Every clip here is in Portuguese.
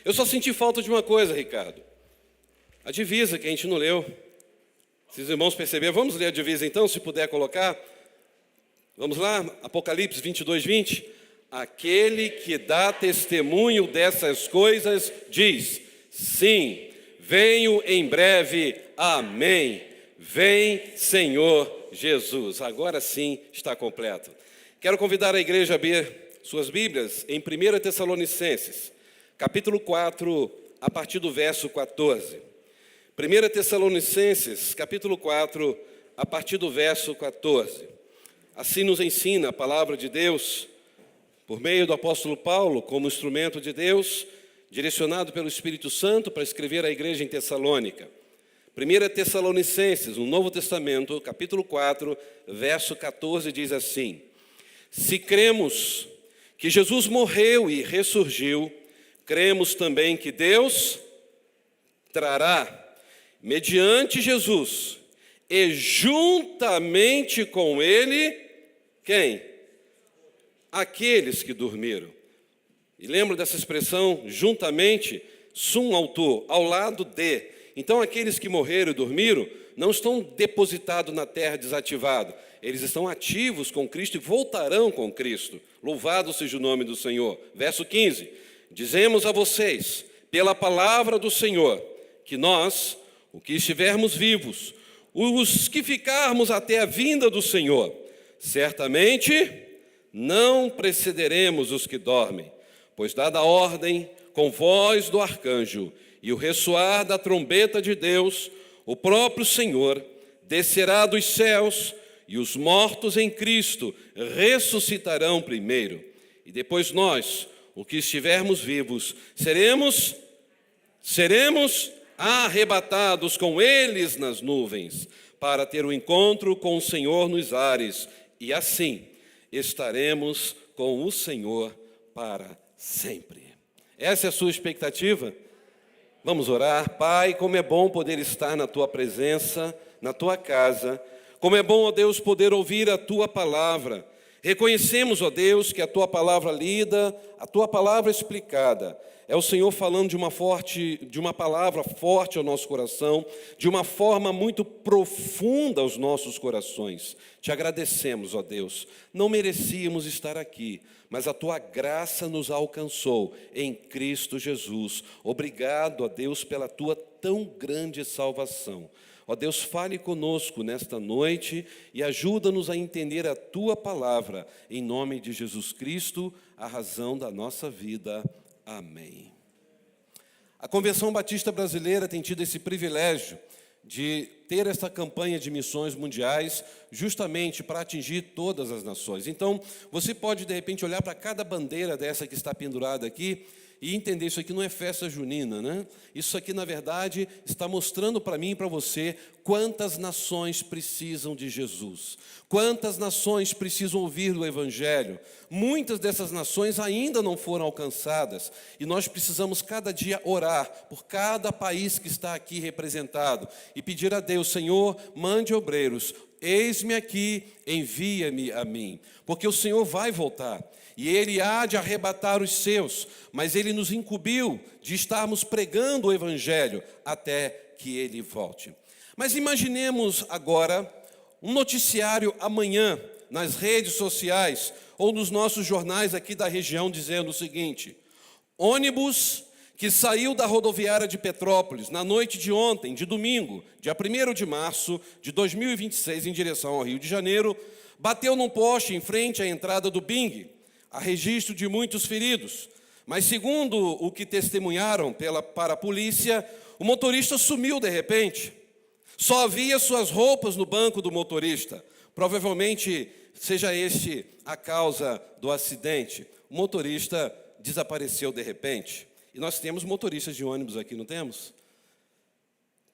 Eu só senti falta de uma coisa, Ricardo. A divisa que a gente não leu. Se os irmãos perceberam, vamos ler a divisa então, se puder colocar. Vamos lá, Apocalipse 22, 20. Aquele que dá testemunho dessas coisas diz: sim, venho em breve, amém. Vem, Senhor Jesus. Agora sim está completo. Quero convidar a igreja a abrir suas Bíblias em 1 Tessalonicenses, capítulo 4, a partir do verso 14. 1 Tessalonicenses, capítulo 4, a partir do verso 14. Assim nos ensina a palavra de Deus, por meio do apóstolo Paulo, como instrumento de Deus, direcionado pelo Espírito Santo para escrever à igreja em Tessalônica. 1 Tessalonicenses, no Novo Testamento, capítulo 4, verso 14, diz assim: se cremos que Jesus morreu e ressurgiu, cremos também que Deus trará, mediante Jesus, e juntamente com Ele, quem? Aqueles que dormiram. E lembra dessa expressão, juntamente, sum autor, ao lado de. Então, aqueles que morreram e dormiram não estão depositados na terra desativado. Eles estão ativos com Cristo e voltarão com Cristo. Louvado seja o nome do Senhor. Verso 15. Dizemos a vocês, pela palavra do Senhor, que nós, o que estivermos vivos, os que ficarmos até a vinda do Senhor, certamente não precederemos os que dormem, pois dada a ordem, com voz do arcanjo e o ressoar da trombeta de Deus, o próprio Senhor descerá dos céus e os mortos em Cristo ressuscitarão primeiro. E depois nós, o que estivermos vivos, seremos arrebatados com eles nas nuvens, para ter o encontro com o Senhor nos ares, e assim estaremos com o Senhor para sempre. Essa é a sua expectativa? Vamos orar. Pai, como é bom poder estar na Tua presença, na Tua casa. Como é bom, ó Deus, poder ouvir a Tua palavra. Reconhecemos, ó Deus, que a Tua palavra lida, a Tua palavra explicada, é o Senhor falando de uma palavra forte ao nosso coração, de uma forma muito profunda aos nossos corações. Te agradecemos, ó Deus. Não merecíamos estar aqui, mas a Tua graça nos alcançou em Cristo Jesus. Obrigado, ó Deus, pela Tua tão grande salvação. Ó Deus, fale conosco nesta noite e ajuda-nos a entender a Tua palavra, em nome de Jesus Cristo, a razão da nossa vida. Amém. A Convenção Batista Brasileira tem tido esse privilégio de ter essa campanha de missões mundiais justamente para atingir todas as nações. Então, você pode, de repente, olhar para cada bandeira dessa que está pendurada aqui e entender, isso aqui não é festa junina, né? Isso aqui, na verdade, está mostrando para mim e para você quantas nações precisam de Jesus, quantas nações precisam ouvir do Evangelho. Muitas dessas nações ainda não foram alcançadas e nós precisamos cada dia orar por cada país que está aqui representado e pedir a Deus: Senhor, mande obreiros, eis-me aqui, envia-me a mim, porque o Senhor vai voltar. E Ele há de arrebatar os seus, mas Ele nos incumbiu de estarmos pregando o Evangelho até que Ele volte. Mas imaginemos agora um noticiário amanhã nas redes sociais ou nos nossos jornais aqui da região dizendo o seguinte: ônibus que saiu da rodoviária de Petrópolis na noite de ontem, de domingo, dia 1º de março de 2026, em direção ao Rio de Janeiro, bateu num poste em frente à entrada do Bing. Há registro de muitos feridos, mas segundo o que testemunharam para a polícia, o motorista sumiu de repente. Só havia suas roupas no banco do motorista. Provavelmente seja este a causa do acidente. O motorista desapareceu de repente. E nós temos motoristas de ônibus aqui, não temos?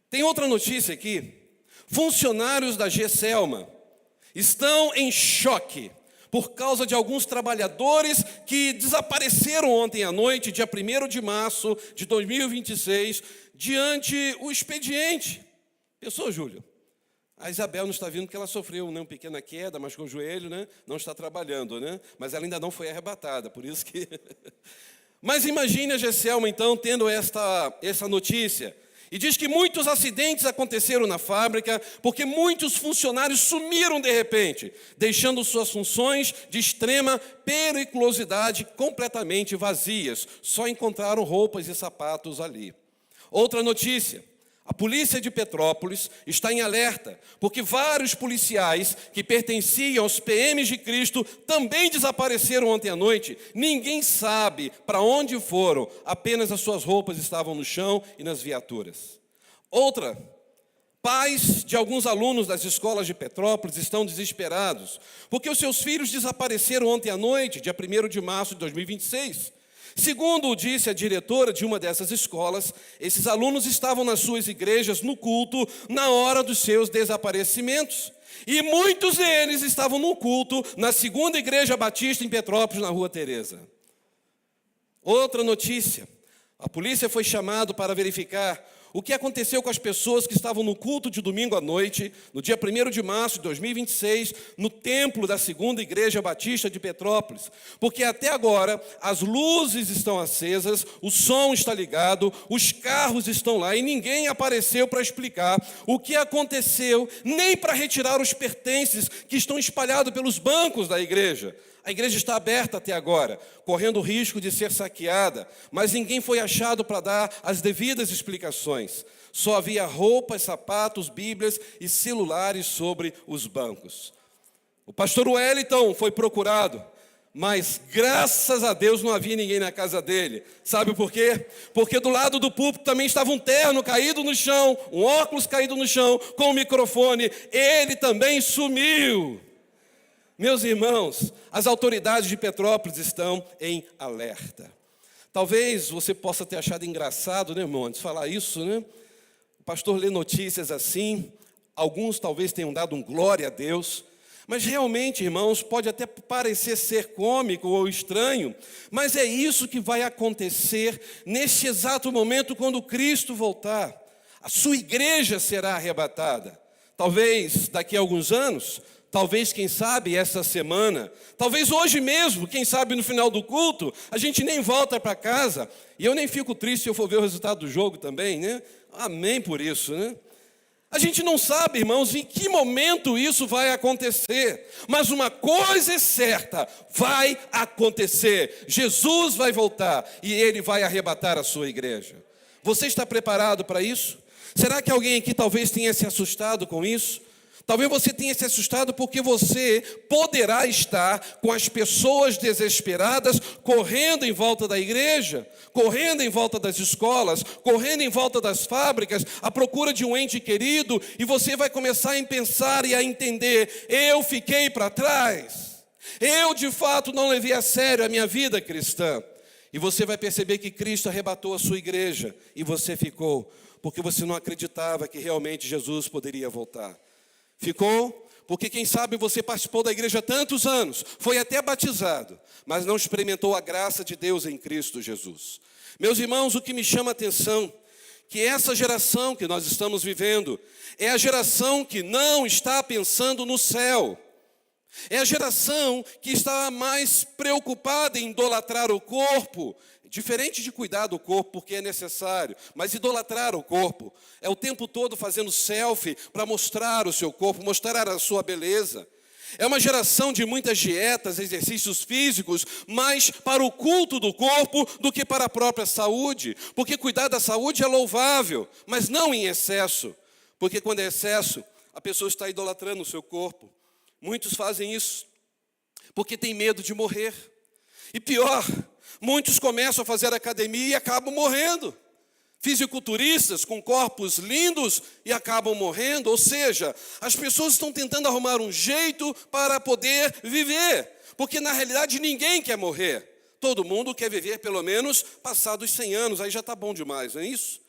Tem outra notícia aqui. Funcionários da GESELMA estão em choque por causa de alguns trabalhadores que desapareceram ontem à noite, dia 1º de março de 2026, diante o expediente. Pensou, Júlio? A Isabel não está vindo porque ela sofreu, né, uma pequena queda, machucou o joelho, né, não está trabalhando, né, mas ela ainda não foi arrebatada, por isso que... Mas imagine a Gesselma, então, tendo essa notícia. E diz que muitos acidentes aconteceram na fábrica, porque muitos funcionários sumiram de repente, deixando suas funções de extrema periculosidade completamente vazias. Só encontraram roupas e sapatos ali. Outra notícia. A polícia de Petrópolis está em alerta, porque vários policiais que pertenciam aos PMs de Cristo também desapareceram ontem à noite. Ninguém sabe para onde foram, apenas as suas roupas estavam no chão e nas viaturas. Outra, pais de alguns alunos das escolas de Petrópolis estão desesperados, porque os seus filhos desapareceram ontem à noite, dia 1º de março de 2026. Segundo disse a diretora de uma dessas escolas, esses alunos estavam nas suas igrejas no culto na hora dos seus desaparecimentos. E muitos deles estavam no culto na segunda igreja batista em Petrópolis, na Rua Teresa. Outra notícia, a polícia foi chamada para verificar o que aconteceu com as pessoas que estavam no culto de domingo à noite, no dia 1º de março de 2026, no templo da segunda igreja batista de Petrópolis. Porque até agora as luzes estão acesas, o som está ligado, os carros estão lá e ninguém apareceu para explicar o que aconteceu, nem para retirar os pertences que estão espalhados pelos bancos da igreja. A igreja está aberta até agora, correndo o risco de ser saqueada, mas ninguém foi achado para dar as devidas explicações. Só havia roupas, sapatos, bíblias e celulares sobre os bancos. O pastor Wellington foi procurado, mas graças a Deus não havia ninguém na casa dele. Sabe por quê? Porque do lado do púlpito também estava um terno caído no chão, um óculos caído no chão, com um microfone. Ele também sumiu. Meus irmãos, as autoridades de Petrópolis estão em alerta. Talvez você possa ter achado engraçado, né, irmão, antes de falar isso, né? O pastor lê notícias assim, alguns talvez tenham dado um glória a Deus, mas realmente, irmãos, pode até parecer ser cômico ou estranho, mas é isso que vai acontecer neste exato momento quando Cristo voltar. A sua igreja será arrebatada. Talvez daqui a alguns anos, talvez, quem sabe, essa semana, talvez hoje mesmo, quem sabe no final do culto, a gente nem volta para casa, e eu nem fico triste se eu for ver o resultado do jogo também, né? Amém por isso, né? A gente não sabe, irmãos, em que momento isso vai acontecer, mas uma coisa é certa, vai acontecer. Jesus vai voltar e Ele vai arrebatar a sua igreja. Você está preparado para isso? Será que alguém aqui talvez tenha se assustado com isso? Talvez você tenha se assustado porque você poderá estar com as pessoas desesperadas correndo em volta da igreja, correndo em volta das escolas, correndo em volta das fábricas, à procura de um ente querido, e você vai começar a pensar e a entender: eu fiquei para trás, eu de fato não levei a sério a minha vida cristã. E você vai perceber que Cristo arrebatou a sua igreja e você ficou, porque você não acreditava que realmente Jesus poderia voltar. Ficou porque, quem sabe, você participou da igreja há tantos anos, foi até batizado, mas não experimentou a graça de Deus em Cristo Jesus. Meus irmãos, o que me chama a atenção, que essa geração que nós estamos vivendo, é a geração que não está pensando no céu. É a geração que está mais preocupada em idolatrar o corpo, diferente de cuidar do corpo porque é necessário, mas idolatrar o corpo, é o tempo todo fazendo selfie para mostrar o seu corpo, mostrar a sua beleza. É uma geração de muitas dietas, exercícios físicos, mais para o culto do corpo do que para a própria saúde, porque cuidar da saúde é louvável, mas não em excesso, porque quando é excesso, a pessoa está idolatrando o seu corpo. Muitos fazem isso porque tem medo de morrer. E pior, muitos começam a fazer academia e acabam morrendo. Fisiculturistas com corpos lindos e acabam morrendo. Ou seja, as pessoas estão tentando arrumar um jeito para poder viver. Porque na realidade ninguém quer morrer. Todo mundo quer viver pelo menos passados 100 anos. Aí já está bom demais, não é isso?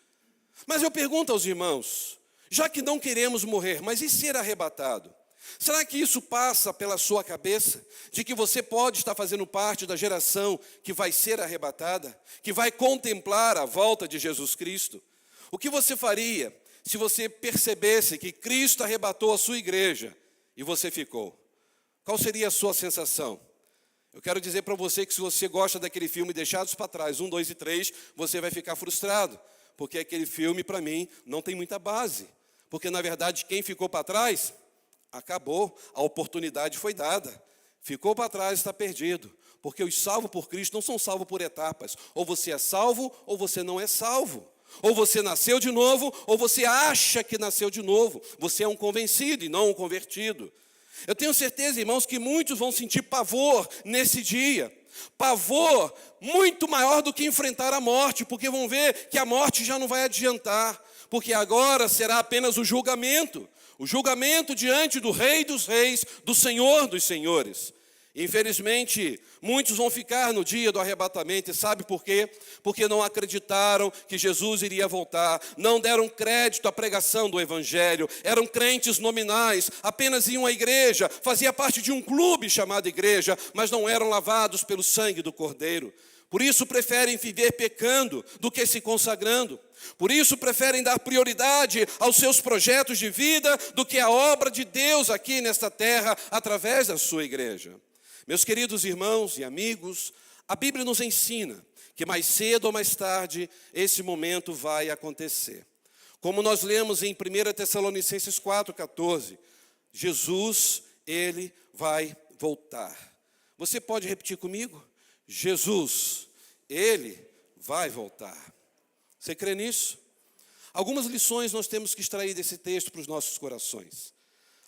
Mas eu pergunto aos irmãos, já que não queremos morrer, mas e ser arrebatado? Será que isso passa pela sua cabeça, de que você pode estar fazendo parte da geração que vai ser arrebatada, que vai contemplar a volta de Jesus Cristo? O que você faria se você percebesse que Cristo arrebatou a sua igreja e você ficou? Qual seria a sua sensação? Eu quero dizer para você que se você gosta daquele filme Deixados para Trás, 1, 2 e 3, você vai ficar frustrado, porque aquele filme, para mim, não tem muita base. Porque, na verdade, quem ficou para trás, acabou, a oportunidade foi dada. Ficou para trás, está perdido. Porque os salvos por Cristo não são salvos por etapas. Ou você é salvo, ou você não é salvo. Ou você nasceu de novo, ou você acha que nasceu de novo. Você é um convencido e não um convertido. Eu tenho certeza, irmãos, que muitos vão sentir pavor nesse dia. Pavor muito maior do que enfrentar a morte, porque vão ver que a morte já não vai adiantar, porque agora será apenas o julgamento diante do Rei dos Reis, do Senhor dos Senhores. Infelizmente, muitos vão ficar no dia do arrebatamento, e sabe por quê? Porque não acreditaram que Jesus iria voltar, não deram crédito à pregação do Evangelho, eram crentes nominais, apenas iam à igreja, fazia parte de um clube chamado igreja, mas não eram lavados pelo sangue do Cordeiro. Por isso preferem viver pecando do que se consagrando. Por isso preferem dar prioridade aos seus projetos de vida do que à obra de Deus aqui nesta terra, através da sua igreja. Meus queridos irmãos e amigos, a Bíblia nos ensina que mais cedo ou mais tarde esse momento vai acontecer. Como nós lemos em 1 Tessalonicenses 4,14, Jesus, Ele vai voltar. Você pode repetir comigo? Jesus, Ele vai voltar. Você crê nisso? Algumas lições nós temos que extrair desse texto para os nossos corações.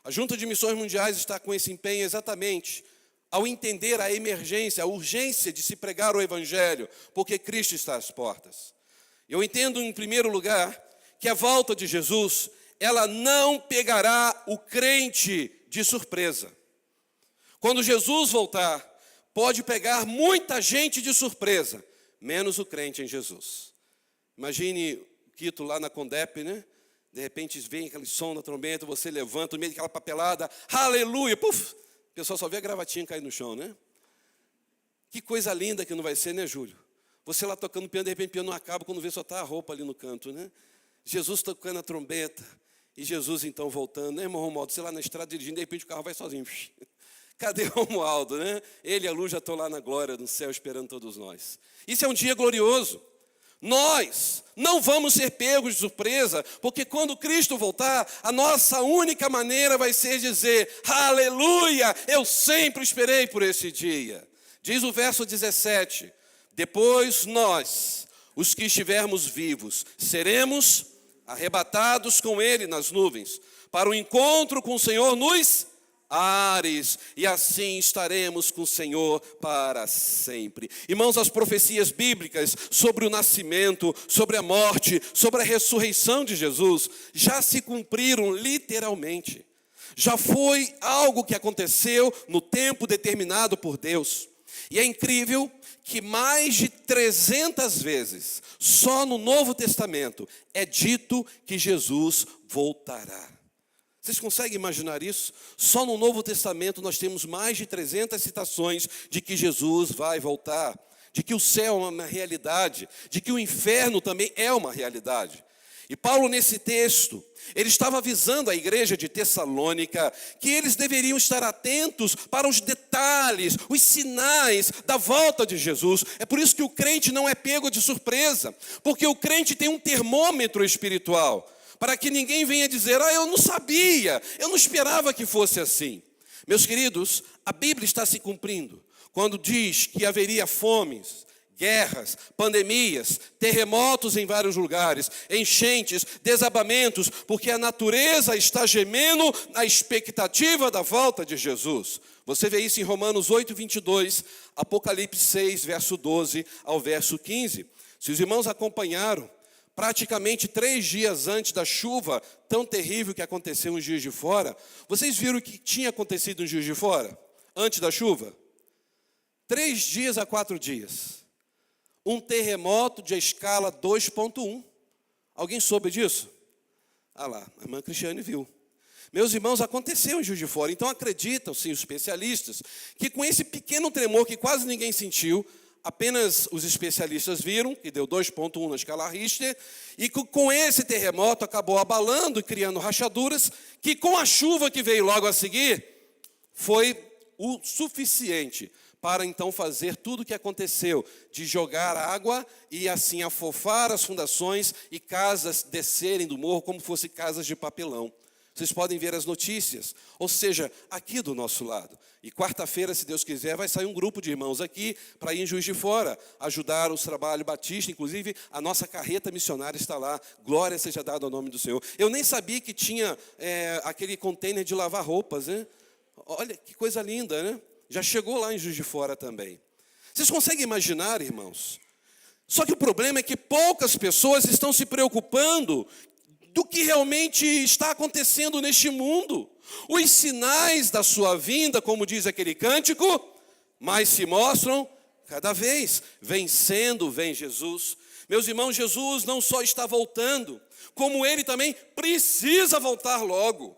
A Junta de Missões Mundiais está com esse empenho exatamente ao entender a emergência, a urgência de se pregar o Evangelho, porque Cristo está às portas. Eu entendo, em primeiro lugar, que a volta de Jesus, ela não pegará o crente de surpresa. Quando Jesus voltar, pode pegar muita gente de surpresa, menos o crente em Jesus. Imagine o Quito lá na Condep, né? De repente vem aquele som da trombeta, você levanta no meio daquela papelada, aleluia, puf! O pessoal só vê a gravatinha cair no chão, né? Que coisa linda que não vai ser, né, Júlio? Você lá tocando piano, de repente o piano não acaba, quando vê só está a roupa ali no canto, né? Jesus tocando a trombeta, e Jesus então voltando, né, irmão Romualdo? Você lá na estrada dirigindo, de repente o carro vai sozinho. Cadê o Romualdo, né? Ele e a Lu já estão lá na glória, no céu, esperando todos nós. Isso é um dia glorioso. Nós não vamos ser pegos de surpresa, porque quando Cristo voltar, a nossa única maneira vai ser dizer, aleluia, eu sempre esperei por esse dia. Diz o verso 17, depois nós, os que estivermos vivos, seremos arrebatados com Ele nas nuvens, para o encontro com o Senhor nos ares, e assim estaremos com o Senhor para sempre. Irmãos, as profecias bíblicas sobre o nascimento, sobre a morte, sobre a ressurreição de Jesus, já se cumpriram literalmente. Já foi algo que aconteceu no tempo determinado por Deus. E é incrível que mais de 300 vezes, só no Novo Testamento, é dito que Jesus voltará. Vocês conseguem imaginar isso? Só no Novo Testamento nós temos mais de 300 citações de que Jesus vai voltar, de que o céu é uma realidade, de que o inferno também é uma realidade. E Paulo, nesse texto, ele estava avisando a igreja de Tessalônica que eles deveriam estar atentos para os detalhes, os sinais da volta de Jesus. É por isso que o crente não é pego de surpresa, porque o crente tem um termômetro espiritual, para que ninguém venha dizer, eu não sabia, eu não esperava que fosse assim. Meus queridos, a Bíblia está se cumprindo, quando diz que haveria fomes, guerras, pandemias, terremotos em vários lugares, enchentes, desabamentos, porque a natureza está gemendo na expectativa da volta de Jesus. Você vê isso em Romanos 8, 22, Apocalipse 6, verso 12 ao verso 15. Se os irmãos acompanharam, praticamente 3 dias antes da chuva tão terrível que aconteceu em Juiz de Fora, vocês viram o que tinha acontecido em Juiz de Fora, antes da chuva? 3 dias a 4 dias. Um terremoto de escala 2.1. Alguém soube disso? Ah lá, a irmã Cristiane viu. Meus irmãos, aconteceu em Juiz de Fora. Então acreditam, sim, os especialistas, que com esse pequeno tremor que quase ninguém sentiu, apenas os especialistas viram, que deu 2.1 na escala Richter, e com esse terremoto acabou abalando e criando rachaduras, que com a chuva que veio logo a seguir, foi o suficiente para então fazer tudo o que aconteceu, de jogar água e assim afofar as fundações e casas descerem do morro como fossem casas de papelão. Vocês podem ver as notícias, ou seja, aqui do nosso lado. E quarta-feira, se Deus quiser, vai sair um grupo de irmãos aqui para ir em Juiz de Fora, ajudar os trabalhos batistas. Inclusive, a nossa carreta missionária está lá. Glória seja dada ao nome do Senhor. Eu nem sabia que tinha aquele container de lavar roupas, né? Olha que coisa linda, né? Já chegou lá em Juiz de Fora também. Vocês conseguem imaginar, irmãos? Só que o problema é que poucas pessoas estão se preocupando do que realmente está acontecendo neste mundo. Os sinais da sua vinda, como diz aquele cântico, mais se mostram cada vez. Vencendo, vem Jesus. Meus irmãos, Jesus não só está voltando, como Ele também precisa voltar logo.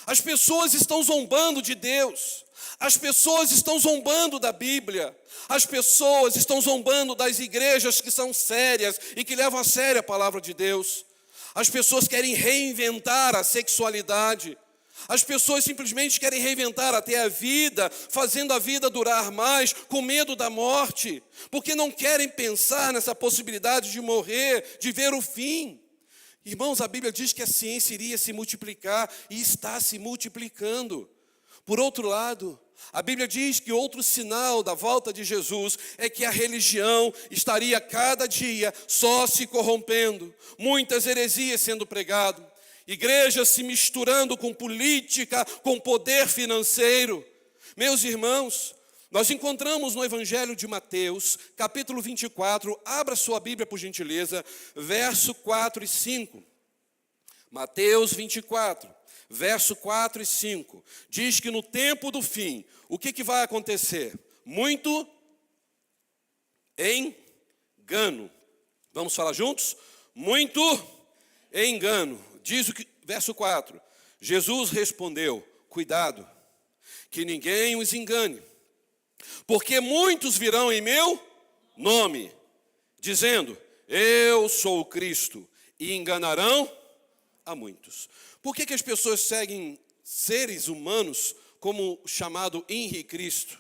As pessoas estão zombando de Deus. As pessoas estão zombando da Bíblia. As pessoas estão zombando das igrejas que são sérias e que levam a sério a palavra de Deus. As pessoas querem reinventar a sexualidade. As pessoas simplesmente querem reinventar até a vida, fazendo a vida durar mais, com medo da morte, porque não querem pensar nessa possibilidade de morrer, de ver o fim. Irmãos, a Bíblia diz que a ciência iria se multiplicar e está se multiplicando. Por outro lado, a Bíblia diz que outro sinal da volta de Jesus é que a religião estaria cada dia só se corrompendo, muitas heresias sendo pregadas, igrejas se misturando com política, com poder financeiro. Meus irmãos, nós encontramos no Evangelho de Mateus, capítulo 24, abra sua Bíblia por gentileza, verso 4 e 5. Mateus 24. Verso 4 e 5, diz que no tempo do fim, o que vai acontecer? Muito engano. Vamos falar juntos? Muito engano. Diz o que, verso 4, Jesus respondeu, cuidado, que ninguém os engane, porque muitos virão em meu nome, dizendo, eu sou o Cristo, e enganarão a muitos. Por que as pessoas seguem seres humanos como o chamado Henri Cristo?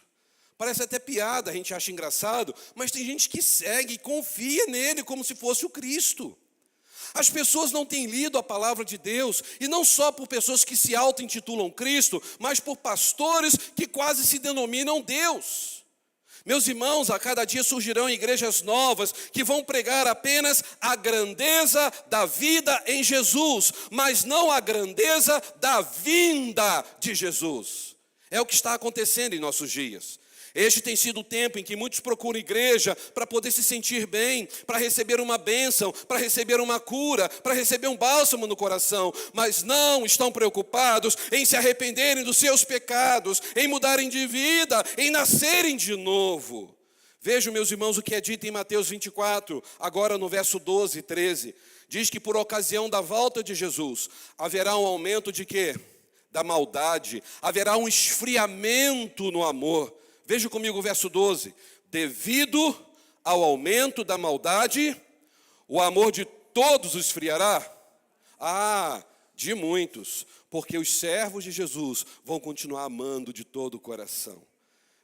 Parece até piada, a gente acha engraçado, mas tem gente que segue e confia nele como se fosse o Cristo. As pessoas não têm lido a palavra de Deus, e não só por pessoas que se auto-intitulam Cristo, mas por pastores que quase se denominam Deus. Meus irmãos, a cada dia surgirão igrejas novas que vão pregar apenas a grandeza da vida em Jesus, mas não a grandeza da vinda de Jesus. É o que está acontecendo em nossos dias. Este tem sido o tempo em que muitos procuram igreja para poder se sentir bem, para receber uma bênção, para receber uma cura, para receber um bálsamo no coração, mas não estão preocupados em se arrependerem dos seus pecados, em mudarem de vida, em nascerem de novo. Vejam, meus irmãos, o que é dito em Mateus 24, agora no verso 12 e 13. Diz que por ocasião da volta de Jesus, haverá um aumento de quê? Da maldade, haverá um esfriamento no amor. Veja comigo o verso 12. Devido ao aumento da maldade, o amor de todos esfriará? De muitos, porque os servos de Jesus vão continuar amando de todo o coração.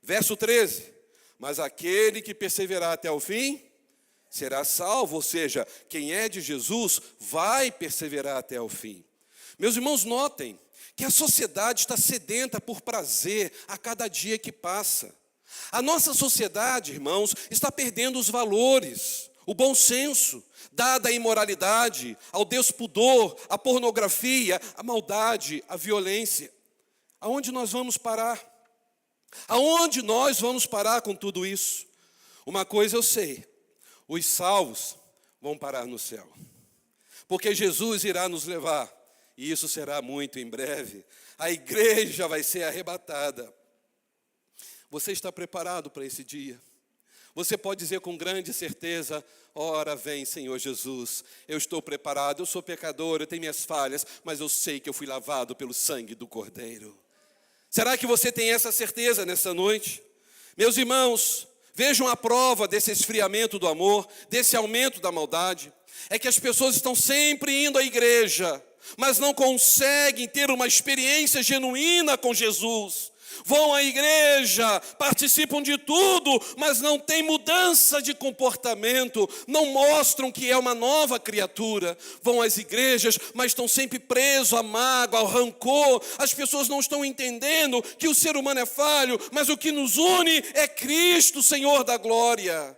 Verso 13. Mas aquele que perseverar até o fim, será salvo. Ou seja, quem é de Jesus vai perseverar até o fim. Meus irmãos, notem que a sociedade está sedenta por prazer a cada dia que passa. A nossa sociedade, irmãos, está perdendo os valores, o bom senso, dada a imoralidade, ao despudor, a pornografia, a maldade, a violência. Aonde nós vamos parar? Aonde nós vamos parar com tudo isso? Uma coisa eu sei, os salvos vão parar no céu, porque Jesus irá nos levar. E isso será muito em breve. A igreja vai ser arrebatada. Você está preparado para esse dia? Você pode dizer com grande certeza, ora vem Senhor Jesus, eu estou preparado, eu sou pecador, eu tenho minhas falhas, mas eu sei que eu fui lavado pelo sangue do Cordeiro. Será que você tem essa certeza nessa noite? Meus irmãos, vejam a prova desse esfriamento do amor, desse aumento da maldade. É que as pessoas estão sempre indo à igreja, mas não conseguem ter uma experiência genuína com Jesus. Vão à igreja, participam de tudo, mas não têm mudança de comportamento, não mostram que é uma nova criatura. Vão às igrejas, mas estão sempre presos à mágoa, ao rancor. As pessoas não estão entendendo que o ser humano é falho, mas o que nos une é Cristo, Senhor da glória.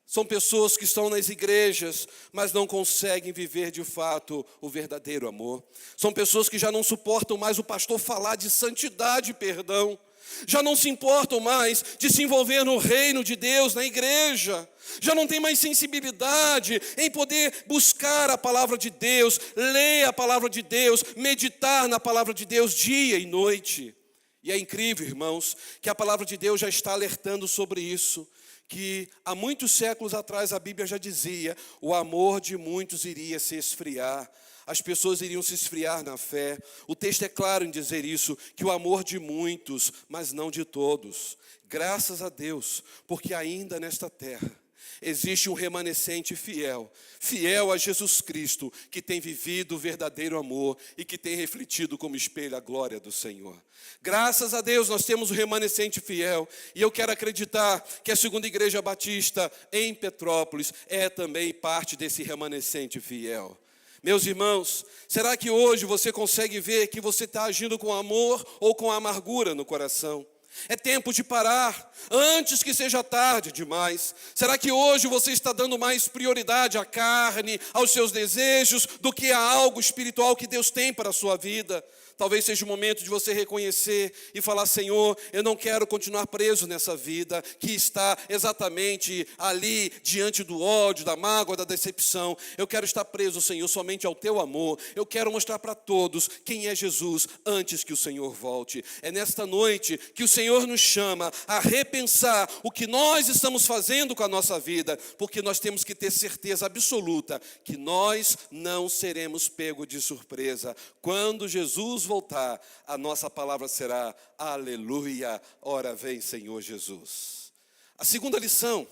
São pessoas que estão nas igrejas, mas não conseguem viver de fato o verdadeiro amor. São pessoas que já não suportam mais o pastor falar de santidade e perdão. Já não se importam mais de se envolver no reino de Deus, na igreja. Já não tem mais sensibilidade em poder buscar a palavra de Deus, ler a palavra de Deus, meditar na palavra de Deus dia e noite. E é incrível, irmãos, que a palavra de Deus já está alertando sobre isso. Que há muitos séculos atrás a Bíblia já dizia, o amor de muitos iria se esfriar, as pessoas iriam se esfriar na fé. O texto é claro em dizer isso, que o amor de muitos, mas não de todos. Graças a Deus, porque ainda nesta terra existe um remanescente fiel, fiel a Jesus Cristo, que tem vivido o verdadeiro amor e que tem refletido como espelho a glória do Senhor. Graças a Deus nós temos um remanescente fiel, e eu quero acreditar que a Segunda Igreja Batista em Petrópolis é também parte desse remanescente fiel. Meus irmãos, será que hoje você consegue ver que você está agindo com amor ou com amargura no coração? É tempo de parar, antes que seja tarde demais. Será que hoje você está dando mais prioridade à carne, aos seus desejos, do que a algo espiritual que Deus tem para a sua vida? Talvez seja o momento de você reconhecer e falar, Senhor, eu não quero continuar preso nessa vida que está exatamente ali, diante do ódio, da mágoa, da decepção. Eu quero estar preso, Senhor, somente ao Teu amor. Eu quero mostrar para todos quem é Jesus antes que o Senhor volte. É nesta noite que o Senhor nos chama a repensar o que nós estamos fazendo com a nossa vida, porque nós temos que ter certeza absoluta que nós não seremos pegos de surpresa. Quando Jesus voltar, a nossa palavra será aleluia, ora vem Senhor Jesus. A segunda lição,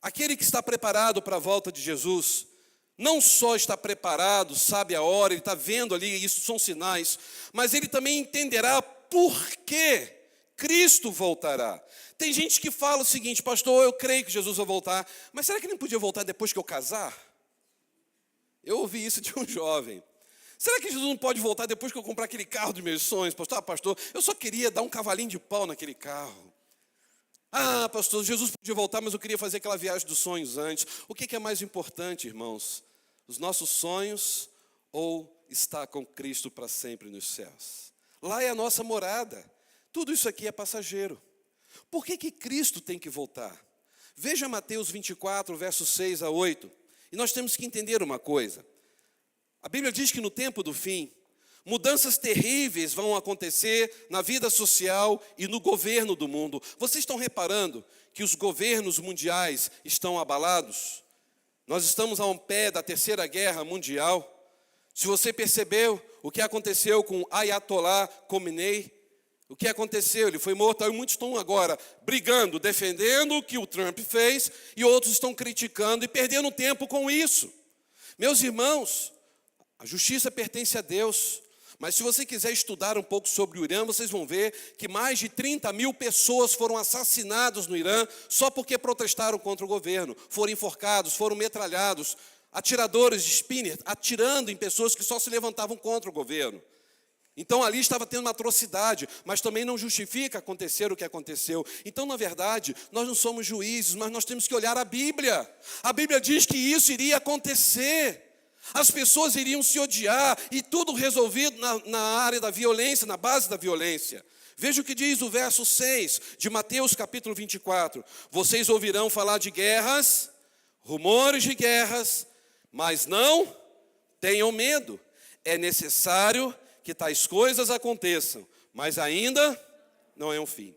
aquele que está preparado para a volta de Jesus, não só está preparado, sabe a hora, ele está vendo ali, isso são sinais, mas ele também entenderá por que Cristo voltará. Tem gente que fala o seguinte, pastor, eu creio que Jesus vai voltar, mas será que ele não podia voltar depois que eu casar? Eu ouvi isso de um jovem. Será que Jesus não pode voltar depois que eu comprar aquele carro dos meus sonhos? Pastor, eu só queria dar um cavalinho de pau naquele carro. Ah, pastor, Jesus podia voltar, mas eu queria fazer aquela viagem dos sonhos antes. O que é mais importante, irmãos? Os nossos sonhos ou estar com Cristo para sempre nos céus? Lá é a nossa morada. Tudo isso aqui é passageiro. Por que Cristo tem que voltar? Veja Mateus 24, versos 6 a 8. E nós temos que entender uma coisa. A Bíblia diz que no tempo do fim, mudanças terríveis vão acontecer na vida social e no governo do mundo. Vocês estão reparando que os governos mundiais estão abalados? Nós estamos a um pé da Terceira Guerra Mundial. Se você percebeu o que aconteceu com Ayatollah Khomeini, o que aconteceu? Ele foi morto, e muitos estão agora brigando, defendendo o que o Trump fez, e outros estão criticando e perdendo tempo com isso. Meus irmãos, a justiça pertence a Deus, mas se você quiser estudar um pouco sobre o Irã, vocês vão ver que mais de 30 mil pessoas foram assassinadas no Irã só porque protestaram contra o governo. Foram enforcados, foram metralhados, atiradores de Spinner atirando em pessoas que só se levantavam contra o governo. Então ali estava tendo uma atrocidade, mas também não justifica acontecer o que aconteceu. Então, na verdade, nós não somos juízes, mas nós temos que olhar a Bíblia. A Bíblia diz que isso iria acontecer. As pessoas iriam se odiar e tudo resolvido na área da violência, na base da violência. Veja o que diz o verso 6 de Mateus capítulo 24. Vocês ouvirão falar de guerras, rumores de guerras, mas não tenham medo. É necessário que tais coisas aconteçam, mas ainda não é um fim.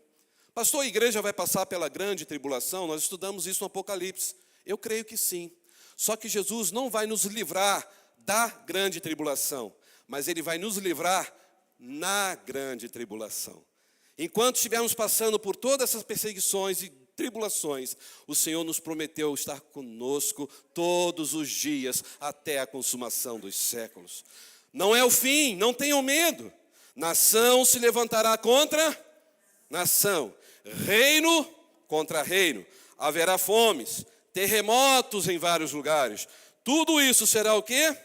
Pastor, a igreja vai passar pela grande tribulação? Nós estudamos isso no Apocalipse. Eu creio que sim. Só que Jesus não vai nos livrar da grande tribulação, mas Ele vai nos livrar na grande tribulação. Enquanto estivermos passando por todas essas perseguições e tribulações, o Senhor nos prometeu estar conosco todos os dias até a consumação dos séculos. Não é o fim, não tenham medo. Nação se levantará contra nação, reino contra reino. Haverá fomes, terremotos em vários lugares. Tudo isso será o quê?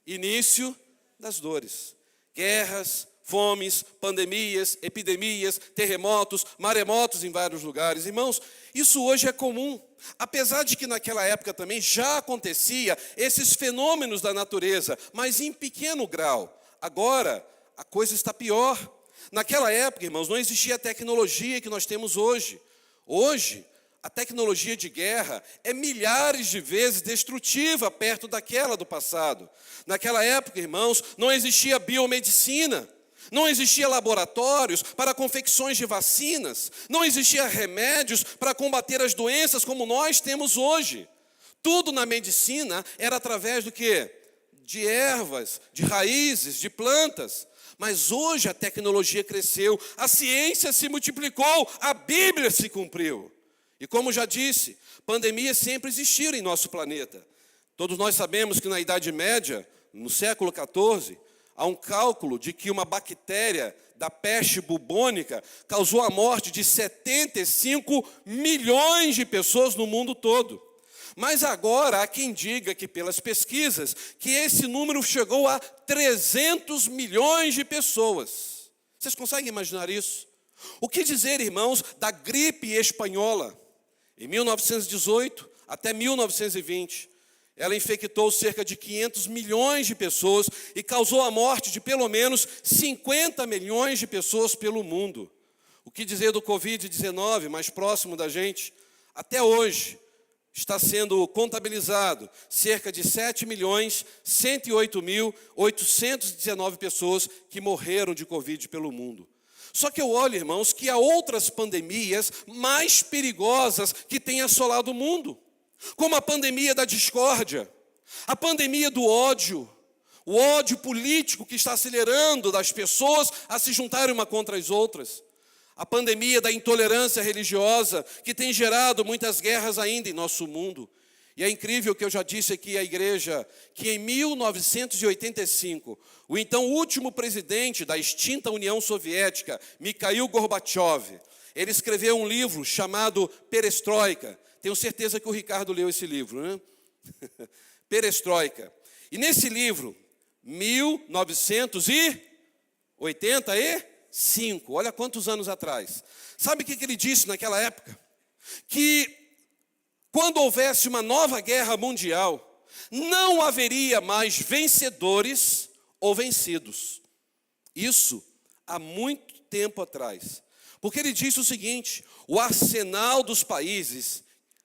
Início das dores. Guerras, fomes, pandemias, epidemias, terremotos, maremotos em vários lugares. Irmãos, isso hoje é comum. Apesar de que naquela época também já acontecia esses fenômenos da natureza, mas em pequeno grau. Agora, a coisa está pior. Naquela época, irmãos, não existia a tecnologia que nós temos hoje. Hoje, a tecnologia de guerra é milhares de vezes destrutiva perto daquela do passado. Naquela época, irmãos, não existia biomedicina, não existia laboratórios para confecções de vacinas, não existia remédios para combater as doenças como nós temos hoje. Tudo na medicina era através do quê? De ervas, de raízes, de plantas. Mas hoje a tecnologia cresceu, a ciência se multiplicou, a Bíblia se cumpriu. E como já disse, pandemias sempre existiram em nosso planeta. Todos nós sabemos que na Idade Média, no século XIV, há um cálculo de que uma bactéria da peste bubônica causou a morte de 75 milhões de pessoas no mundo todo. Mas agora há quem diga que pelas pesquisas, que esse número chegou a 300 milhões de pessoas. Vocês conseguem imaginar isso? O que dizer, irmãos, da gripe espanhola? Em 1918 até 1920, ela infectou cerca de 500 milhões de pessoas e causou a morte de pelo menos 50 milhões de pessoas pelo mundo. O que dizer do Covid-19, mais próximo da gente? Até hoje, está sendo contabilizado cerca de 7.108.819 pessoas que morreram de Covid pelo mundo. Só que eu olho, irmãos, que há outras pandemias mais perigosas que têm assolado o mundo, como a pandemia da discórdia, a pandemia do ódio, o ódio político que está acelerando das pessoas a se juntarem uma contra as outras, a pandemia da intolerância religiosa, que tem gerado muitas guerras ainda em nosso mundo. E é incrível que eu já disse aqui à igreja, que em 1985, o então último presidente da extinta União Soviética, Mikhail Gorbachev, ele escreveu um livro chamado Perestroika. Tenho certeza que o Ricardo leu esse livro, né? Perestroika. E nesse livro, 1985, olha quantos anos atrás. Sabe o que ele disse naquela época? Que quando houvesse uma nova guerra mundial, não haveria mais vencedores ou vencidos. Isso há muito tempo atrás. Porque ele disse o seguinte: o arsenal dos países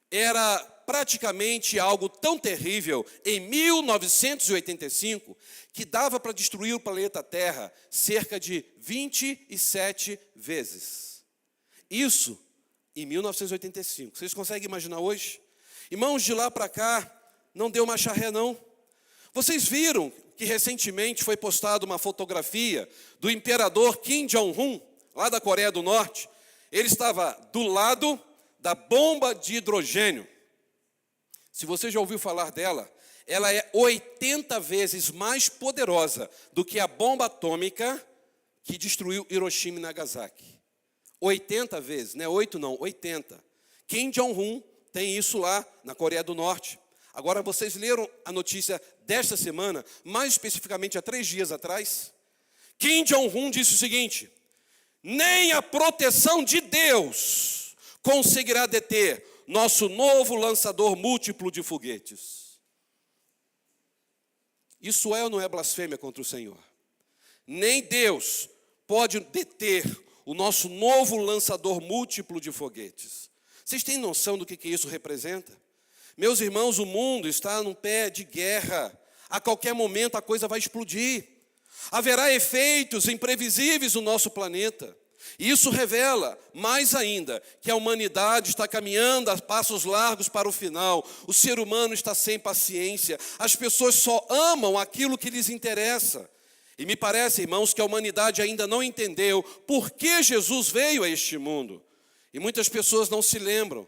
era praticamente algo tão terrível em 1985 que dava para destruir o planeta Terra cerca de 27 vezes. Isso em 1985. Vocês conseguem imaginar hoje? Irmãos, de lá para cá, não deu mais charré, não. Vocês viram que recentemente foi postada uma fotografia do imperador Kim Jong-un, lá da Coreia do Norte. Ele estava do lado da bomba de hidrogênio. Se você já ouviu falar dela, ela é 80 vezes mais poderosa do que a bomba atômica que destruiu Hiroshima e Nagasaki. 80 vezes, não é 8 não, 80. Kim Jong-un tem isso lá na Coreia do Norte. Agora, vocês leram a notícia desta semana, mais especificamente há 3 dias atrás? Kim Jong-un disse o seguinte: nem a proteção de Deus conseguirá deter nosso novo lançador múltiplo de foguetes. Isso é ou não é blasfêmia contra o Senhor? Nem Deus pode deter o nosso novo lançador múltiplo de foguetes. Vocês têm noção do que isso representa? Meus irmãos, o mundo está num pé de guerra. A qualquer momento a coisa vai explodir. Haverá efeitos imprevisíveis no nosso planeta. E isso revela, mais ainda, que a humanidade está caminhando a passos largos para o final. O ser humano está sem paciência. As pessoas só amam aquilo que lhes interessa. E me parece, irmãos, que a humanidade ainda não entendeu por que Jesus veio a este mundo. E muitas pessoas não se lembram.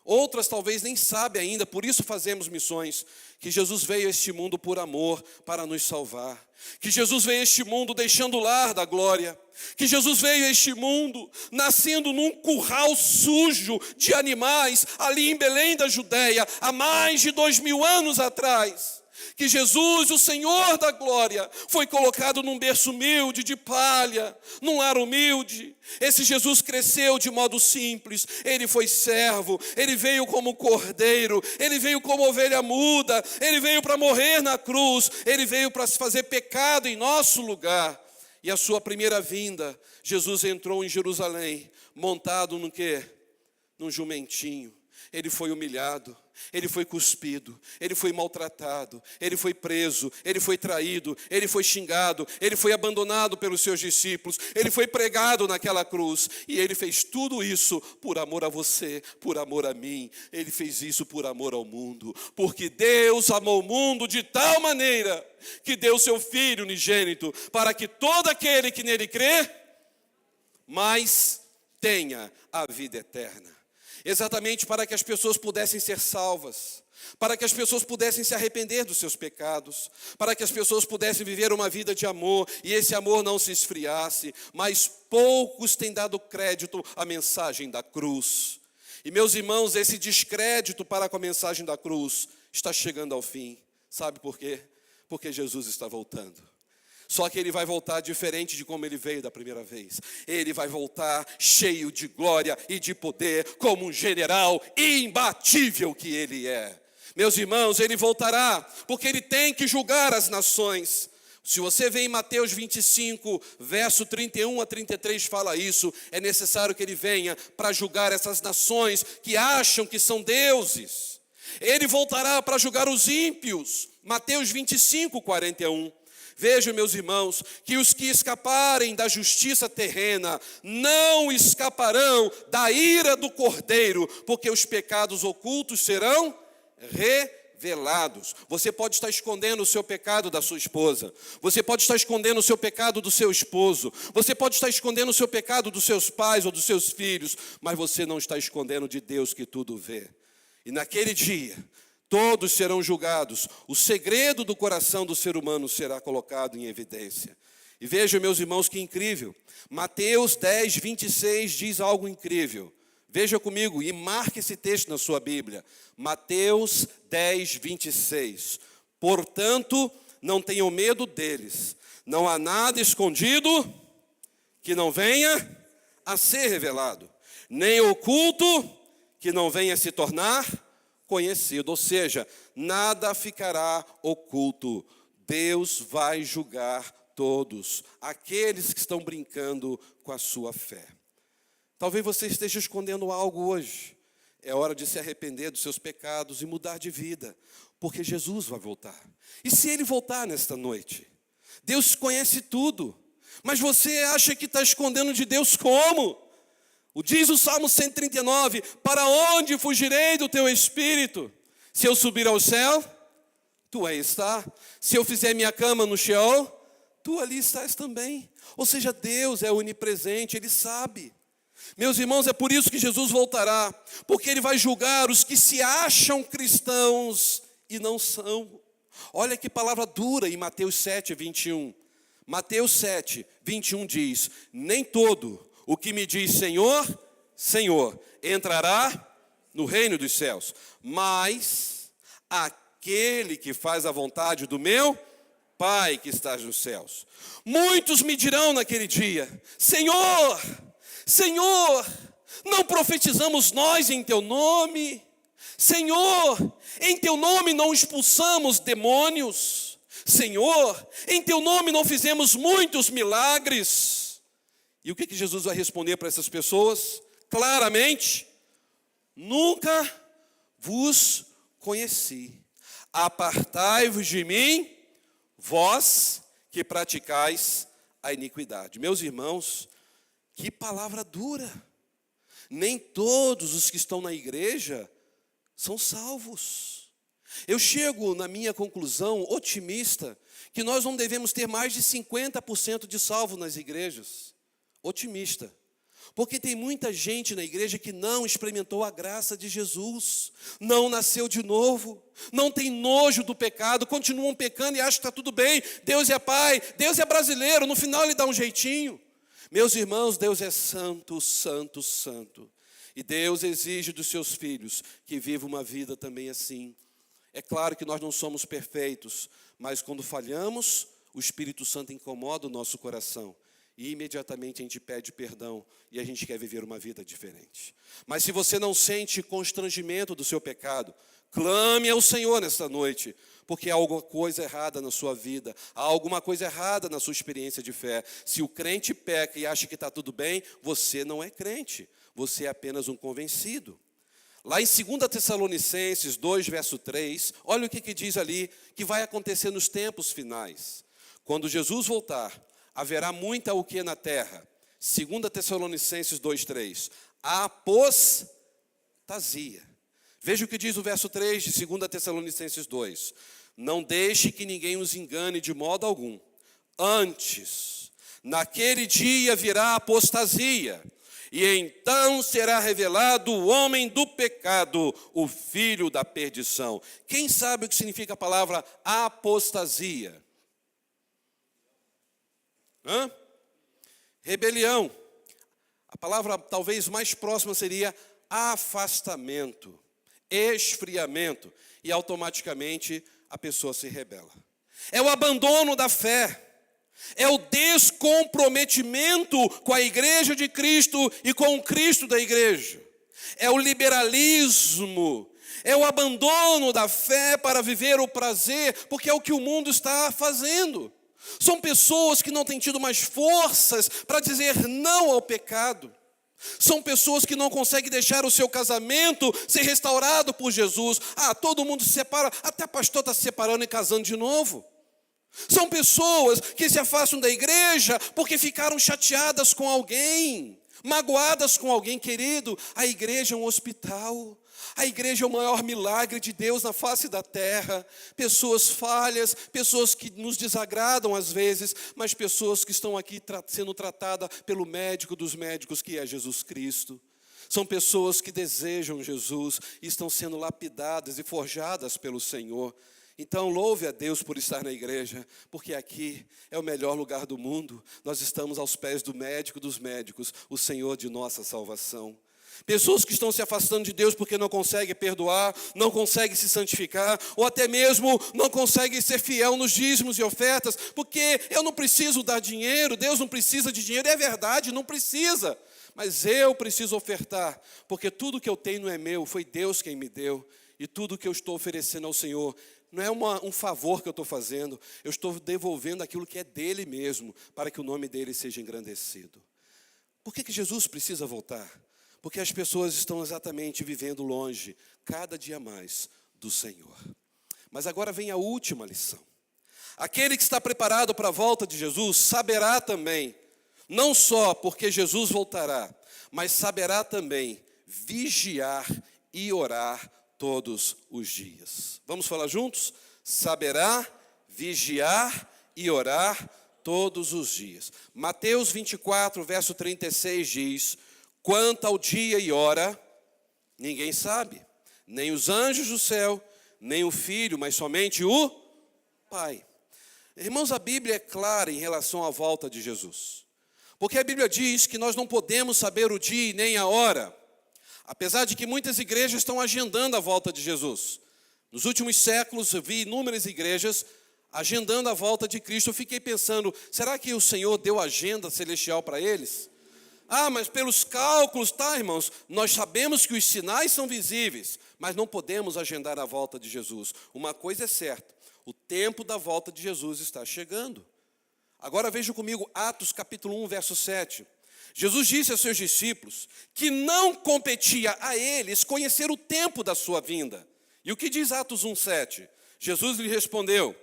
Outras talvez nem sabem ainda, por isso fazemos missões, que Jesus veio a este mundo por amor, para nos salvar. Que Jesus veio a este mundo deixando o lar da glória. Que Jesus veio a este mundo nascendo num curral sujo de animais, ali em Belém da Judéia, há mais de 2000 anos atrás. Que Jesus, o Senhor da glória, foi colocado num berço humilde de palha, num lar humilde. Esse Jesus cresceu de modo simples, ele foi servo, ele veio como cordeiro, ele veio como ovelha muda, ele veio para morrer na cruz, ele veio para fazer pecado em nosso lugar. E a sua primeira vinda, Jesus entrou em Jerusalém, montado no quê? Num jumentinho. Ele foi humilhado, ele foi cuspido, ele foi maltratado, ele foi preso, ele foi traído, ele foi xingado, ele foi abandonado pelos seus discípulos, ele foi pregado naquela cruz, e ele fez tudo isso por amor a você, por amor a mim. Ele fez isso por amor ao mundo, porque Deus amou o mundo de tal maneira que deu seu Filho unigênito, para que todo aquele que nele crê, mas tenha a vida eterna. Exatamente para que as pessoas pudessem ser salvas, para que as pessoas pudessem se arrepender dos seus pecados, para que as pessoas pudessem viver uma vida de amor, e esse amor não se esfriasse. Mas poucos têm dado crédito à mensagem da cruz. E meus irmãos, esse descrédito para com a mensagem da cruz está chegando ao fim. Sabe por quê? Porque Jesus está voltando. Só que ele vai voltar diferente de como ele veio da primeira vez. Ele vai voltar cheio de glória e de poder, como um general imbatível que ele é. Meus irmãos, ele voltará, porque ele tem que julgar as nações. Se você vê em Mateus 25, verso 31 a 33, fala isso. É necessário que ele venha para julgar essas nações que acham que são deuses. Ele voltará para julgar os ímpios. Mateus 25, 41. Vejam, meus irmãos, que os que escaparem da justiça terrena não escaparão da ira do Cordeiro, porque os pecados ocultos serão revelados. Você pode estar escondendo o seu pecado da sua esposa, você pode estar escondendo o seu pecado do seu esposo, você pode estar escondendo o seu pecado dos seus pais ou dos seus filhos, mas você não está escondendo de Deus que tudo vê. E naquele dia, todos serão julgados, o segredo do coração do ser humano será colocado em evidência. E vejam, meus irmãos, que incrível. Mateus 10, 26 diz algo incrível. Veja comigo e marque esse texto na sua Bíblia. Mateus 10, 26. Portanto, não tenham medo deles. Não há nada escondido que não venha a ser revelado, nem oculto que não venha a se tornar conhecido. Ou seja, nada ficará oculto. Deus vai julgar todos aqueles que estão brincando com a sua fé. Talvez você esteja escondendo algo hoje. É hora de se arrepender dos seus pecados e mudar de vida, porque Jesus vai voltar. E se ele voltar nesta noite? Deus conhece tudo, mas você acha que está escondendo de Deus como? Diz o Salmo 139, para onde fugirei do teu Espírito? Se eu subir ao céu, tu aí está. Se eu fizer minha cama no Sheol, tu ali estás também. Ou seja, Deus é onipresente, Ele sabe. Meus irmãos, é por isso que Jesus voltará, porque Ele vai julgar os que se acham cristãos e não são. Olha que palavra dura em Mateus 7, 21. Mateus 7, 21 diz, nem todo o que me diz Senhor, Senhor, entrará no reino dos céus, mas aquele que faz a vontade do meu Pai que está nos céus. Muitos me dirão naquele dia, Senhor, Senhor, não profetizamos nós em teu nome? Senhor, em teu nome não expulsamos demônios? Senhor, em teu nome não fizemos muitos milagres? E o que Jesus vai responder para essas pessoas? Claramente, nunca vos conheci. Apartai-vos de mim, vós que praticais a iniquidade. Meus irmãos, que palavra dura. Nem todos os que estão na igreja são salvos. Eu chego na minha conclusão otimista que nós não devemos ter mais de 50% de salvo nas igrejas. Otimista. Porque tem muita gente na igreja que não experimentou a graça de Jesus, não nasceu de novo, não tem nojo do pecado, continuam pecando e acham que está tudo bem. Deus é pai, Deus é brasileiro, no final ele dá um jeitinho. Meus irmãos, Deus é santo, santo, santo. E Deus exige dos seus filhos que vivam uma vida também assim. É claro que nós não somos perfeitos, mas quando falhamos, o Espírito Santo incomoda o nosso coração. E imediatamente a gente pede perdão e a gente quer viver uma vida diferente. Mas se você não sente constrangimento do seu pecado, clame ao Senhor nesta noite, porque há alguma coisa errada na sua vida, há alguma coisa errada na sua experiência de fé. Se o crente peca e acha que está tudo bem, você não é crente, você é apenas um convencido. Lá em 2 Tessalonicenses 2, verso 3, olha o que diz ali, que vai acontecer nos tempos finais. Quando Jesus voltar, haverá muita o que na terra? 2 Tessalonicenses 2:3. Apostasia. Veja o que diz o verso 3 de 2 Tessalonicenses 2. Não deixe que ninguém os engane de modo algum. Antes, naquele dia virá apostasia, e então será revelado o homem do pecado, o filho da perdição. Quem sabe o que significa a palavra apostasia? Rebelião. A palavra talvez mais próxima seria afastamento, esfriamento, e automaticamente a pessoa se rebela. É o abandono da fé, é o descomprometimento com a igreja de Cristo e com o Cristo da igreja. É o liberalismo, é o abandono da fé para viver o prazer, porque é o que o mundo está fazendo. São pessoas que não têm tido mais forças para dizer não ao pecado. São pessoas que não conseguem deixar o seu casamento ser restaurado por Jesus. Todo mundo se separa, até pastor está se separando e casando de novo. São pessoas que se afastam da igreja porque ficaram chateadas com alguém, magoadas com alguém querido. A igreja é um hospital. A igreja é o maior milagre de Deus na face da terra. Pessoas falhas, pessoas que nos desagradam às vezes, mas pessoas que estão aqui sendo tratadas pelo médico dos médicos, que é Jesus Cristo. São pessoas que desejam Jesus e estão sendo lapidadas e forjadas pelo Senhor. Então louve a Deus por estar na igreja, porque aqui é o melhor lugar do mundo. Nós estamos aos pés do médico dos médicos, o Senhor de nossa salvação. Pessoas que estão se afastando de Deus porque não conseguem perdoar, não conseguem se santificar, ou até mesmo não conseguem ser fiel nos dízimos e ofertas, porque eu não preciso dar dinheiro, Deus não precisa de dinheiro. É verdade, não precisa, mas eu preciso ofertar, porque tudo que eu tenho não é meu, foi Deus quem me deu, e tudo que eu estou oferecendo ao Senhor não é um favor que eu estou fazendo, eu estou devolvendo aquilo que é dele mesmo, para que o nome dele seja engrandecido. Por que Jesus precisa voltar? Porque as pessoas estão exatamente vivendo longe, cada dia mais, do Senhor. Mas agora vem a última lição. Aquele que está preparado para a volta de Jesus saberá também, não só porque Jesus voltará, mas saberá também vigiar e orar todos os dias. Vamos falar juntos? Saberá vigiar e orar todos os dias. Mateus 24, verso 36 diz: quanto ao dia e hora, ninguém sabe, nem os anjos do céu, nem o Filho, mas somente o Pai. Irmãos, a Bíblia é clara em relação à volta de Jesus. Porque a Bíblia diz que nós não podemos saber o dia e nem a hora. Apesar de que muitas igrejas estão agendando a volta de Jesus. Nos últimos séculos eu vi inúmeras igrejas agendando a volta de Cristo. Eu fiquei pensando, será que o Senhor deu agenda celestial para eles? Mas pelos cálculos, irmãos, nós sabemos que os sinais são visíveis, mas não podemos agendar a volta de Jesus. Uma coisa é certa, o tempo da volta de Jesus está chegando. Agora vejam comigo Atos capítulo 1, verso 7. Jesus disse aos seus discípulos que não competia a eles conhecer o tempo da sua vinda. E o que diz Atos 1, 7? Jesus lhe respondeu: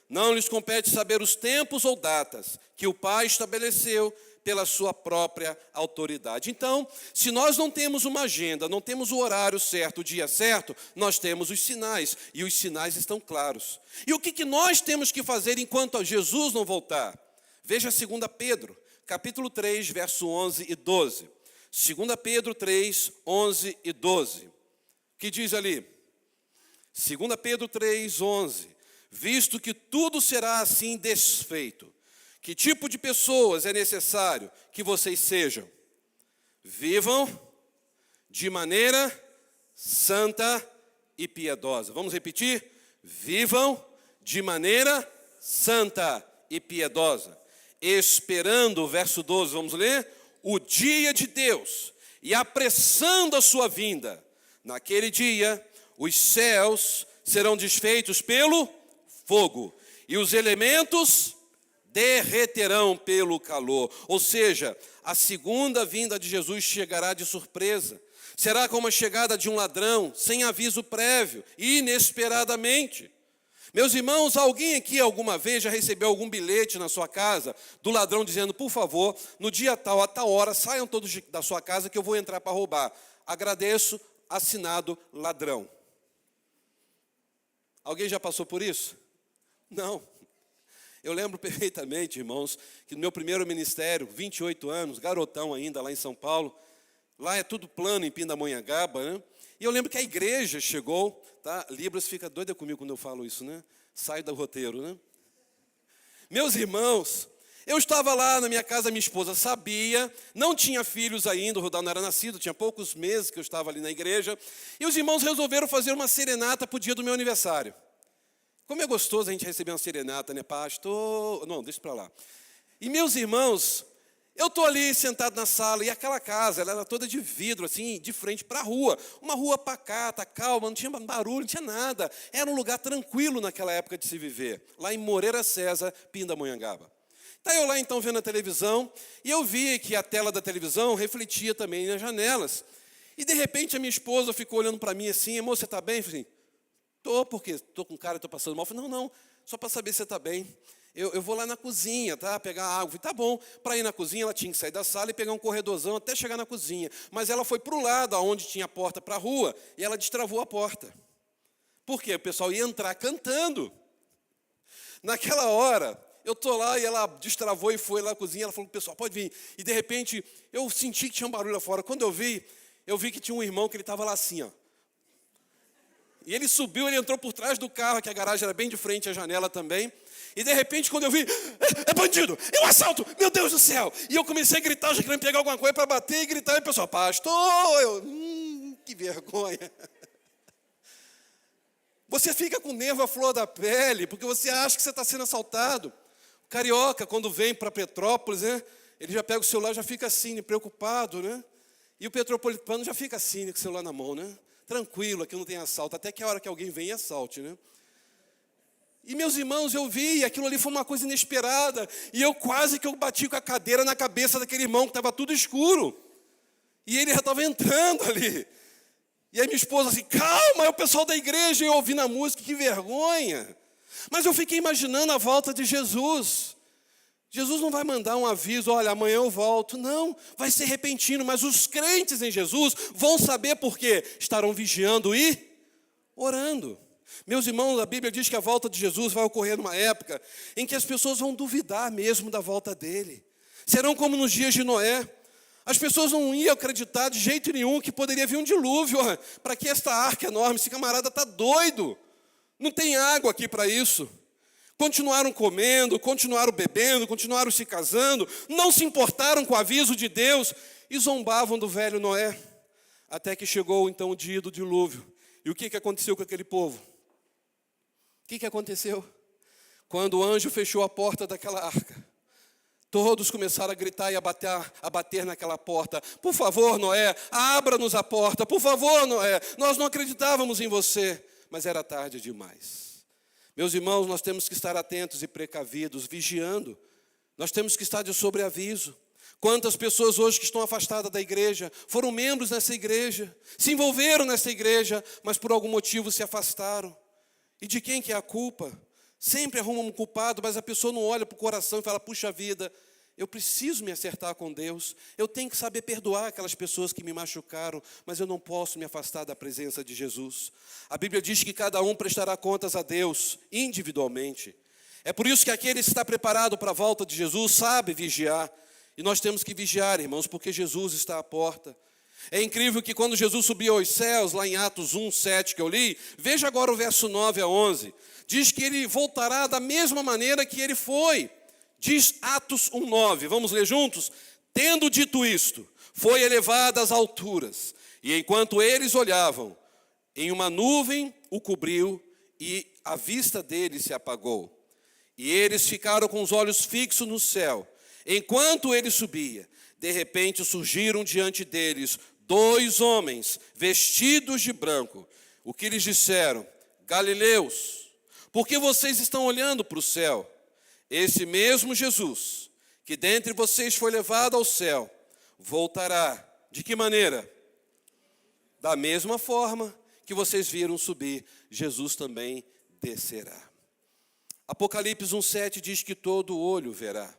não lhes compete saber os tempos ou datas que o Pai estabeleceu pela sua própria autoridade. Então, se nós não temos uma agenda, não temos o horário certo, o dia certo, nós temos os sinais, e os sinais estão claros. E o que nós temos que fazer enquanto Jesus não voltar? Veja 2 Pedro, capítulo 3, verso 11 e 12. 2 Pedro 3, 11 e 12. Que diz ali? 2 Pedro 3, 11. Visto que tudo será assim desfeito, que tipo de pessoas é necessário que vocês sejam? Vivam de maneira santa e piedosa. Vamos repetir? Vivam de maneira santa e piedosa, esperando, verso 12, vamos ler? O dia de Deus, e apressando a sua vinda. Naquele dia, os céus serão desfeitos pelo fogo, e os elementos derreterão pelo calor. Ou seja, a segunda vinda de Jesus chegará de surpresa. Será como a chegada de um ladrão, sem aviso prévio, inesperadamente. Meus irmãos, alguém aqui alguma vez já recebeu algum bilhete na sua casa do ladrão dizendo, por favor, no dia tal, a tal hora, saiam todos da sua casa que eu vou entrar para roubar. Agradeço, assinado ladrão. Alguém já passou por isso? Não. Eu lembro perfeitamente, irmãos, que no meu primeiro ministério, 28 anos, garotão ainda lá em São Paulo, lá é tudo plano em Pindamonhangaba, né? E eu lembro que a igreja chegou, tá? Libras fica doida comigo quando eu falo isso, né? Sai do roteiro, né? Meus irmãos, eu estava lá na minha casa, minha esposa sabia, não tinha filhos ainda, o Rodal não era nascido, tinha poucos meses que eu estava ali na igreja, e os irmãos resolveram fazer uma serenata para o dia do meu aniversário. Como é gostoso a gente receber uma serenata, né, pastor? Não, deixa para lá. E meus irmãos, eu estou ali sentado na sala, e aquela casa, ela era toda de vidro, assim, de frente para a rua. Uma rua pacata, calma, não tinha barulho, não tinha nada. Era um lugar tranquilo naquela época de se viver, lá em Moreira César, Pindamonhangaba. Está eu lá então vendo a televisão, e eu vi que a tela da televisão refletia também nas janelas. E de repente a minha esposa ficou olhando para mim assim, amor, você está bem? Eu falei, estou, porque estou com cara, estou passando mal. Eu falei, não, só para saber se você está bem. Eu vou lá na cozinha, tá? Pegar água. Eu falei, tá bom. Para ir na cozinha, ela tinha que sair da sala e pegar um corredorzão até chegar na cozinha. Mas ela foi para o lado, onde tinha a porta para a rua, e ela destravou a porta. Por quê? O pessoal ia entrar cantando. Naquela hora, eu estou lá e ela destravou e foi lá na cozinha. Ela falou, pessoal, pode vir. E de repente, eu senti que tinha um barulho lá fora. Quando eu vi que tinha um irmão que ele estava lá assim, ó. E ele subiu, ele entrou por trás do carro, que a garagem era bem de frente à janela também. E de repente, quando eu vi, é bandido, é um assalto, meu Deus do céu. E eu comecei a gritar, já querendo pegar alguma coisa para bater e gritar. E o pessoal, pastor, que vergonha. Você fica com o nervo à flor da pele, porque você acha que você está sendo assaltado. O carioca, quando vem para Petrópolis, né, ele já pega o celular, já fica assim, preocupado, né? E o petropolitano já fica assim, com o celular na mão, né? Tranquilo, aqui não tem assalto, até que a hora que alguém vem e assalte, né? E meus irmãos, eu vi, aquilo ali foi uma coisa inesperada, e eu quase que eu bati com a cadeira na cabeça daquele irmão, que estava tudo escuro, e ele já estava entrando ali. E aí minha esposa assim, calma, é o pessoal da igreja, e eu ouvindo a música, que vergonha. Mas eu fiquei imaginando a volta de Jesus. Jesus não vai mandar um aviso, olha, amanhã eu volto. Não, vai ser repentino, mas os crentes em Jesus vão saber por quê. Estarão vigiando e orando. Meus irmãos, a Bíblia diz que a volta de Jesus vai ocorrer numa época em que as pessoas vão duvidar mesmo da volta dele. Serão como nos dias de Noé. As pessoas não iam acreditar de jeito nenhum que poderia vir um dilúvio. Para que esta arca enorme? Esse camarada está doido. Não tem água aqui para isso. Continuaram comendo, continuaram bebendo, continuaram se casando, não se importaram com o aviso de Deus e zombavam do velho Noé. Até que chegou então o dia do dilúvio. E o que aconteceu com aquele povo? O que aconteceu? Quando o anjo fechou a porta daquela arca, todos começaram a gritar e a bater naquela porta. Por favor, Noé, abra-nos a porta. Por favor, Noé, nós não acreditávamos em você. Mas era tarde demais. Meus irmãos, nós temos que estar atentos e precavidos, vigiando. Nós temos que estar de sobreaviso. Quantas pessoas hoje que estão afastadas da igreja, foram membros nessa igreja, se envolveram nessa igreja, mas por algum motivo se afastaram. E de quem que é a culpa? Sempre arruma um culpado, mas a pessoa não olha para o coração e fala, puxa vida, eu preciso me acertar com Deus, eu tenho que saber perdoar aquelas pessoas que me machucaram, mas eu não posso me afastar da presença de Jesus. A Bíblia diz que cada um prestará contas a Deus individualmente. É por isso que aquele que está preparado para a volta de Jesus sabe vigiar. E nós temos que vigiar, irmãos, porque Jesus está à porta. É incrível que quando Jesus subiu aos céus, lá em Atos 1, 7 que eu li, veja agora o verso 9 a 11, diz que ele voltará da mesma maneira que ele foi. Diz Atos 1, 9, vamos ler juntos? Tendo dito isto, foi elevado às alturas, e enquanto eles olhavam, em uma nuvem o cobriu, e a vista deles se apagou. E eles ficaram com os olhos fixos no céu. Enquanto ele subia, de repente surgiram diante deles 2 homens, vestidos de branco. O que lhes disseram? Galileus, por que vocês estão olhando para o céu? Esse mesmo Jesus, que dentre vocês foi levado ao céu, voltará. De que maneira? Da mesma forma que vocês viram subir, Jesus também descerá. Apocalipse 1,7 diz que todo olho verá.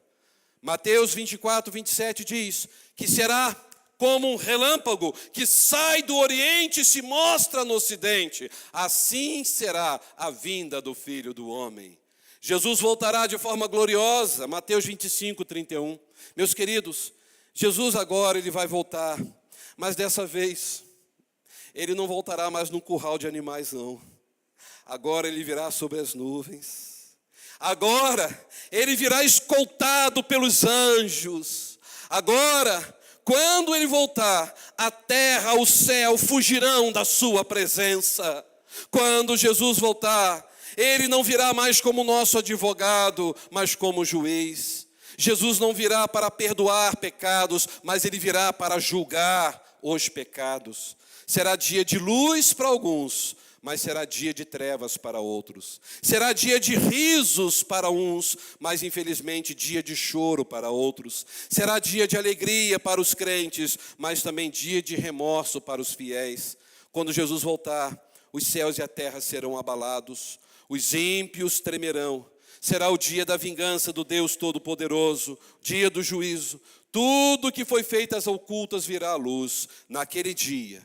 Mateus 24, 27 diz que será como um relâmpago que sai do oriente e se mostra no ocidente. Assim será a vinda do Filho do Homem. Jesus voltará de forma gloriosa. Mateus 25, 31. Meus queridos, Jesus agora ele vai voltar, mas dessa vez ele não voltará mais num curral de animais, não. Agora ele virá sobre as nuvens. Agora ele virá escoltado pelos anjos. Agora, quando ele voltar, a terra, o céu fugirão da sua presença. Quando Jesus voltar, ele não virá mais como nosso advogado, mas como juiz. Jesus não virá para perdoar pecados, mas ele virá para julgar os pecados. Será dia de luz para alguns, mas será dia de trevas para outros. Será dia de risos para uns, mas infelizmente dia de choro para outros. Será dia de alegria para os crentes, mas também dia de remorso para os fiéis. Quando Jesus voltar, os céus e a terra serão abalados, os ímpios tremerão. Será o dia da vingança do Deus Todo-Poderoso, dia do juízo. Tudo que foi feito às ocultas virá à luz. Naquele dia,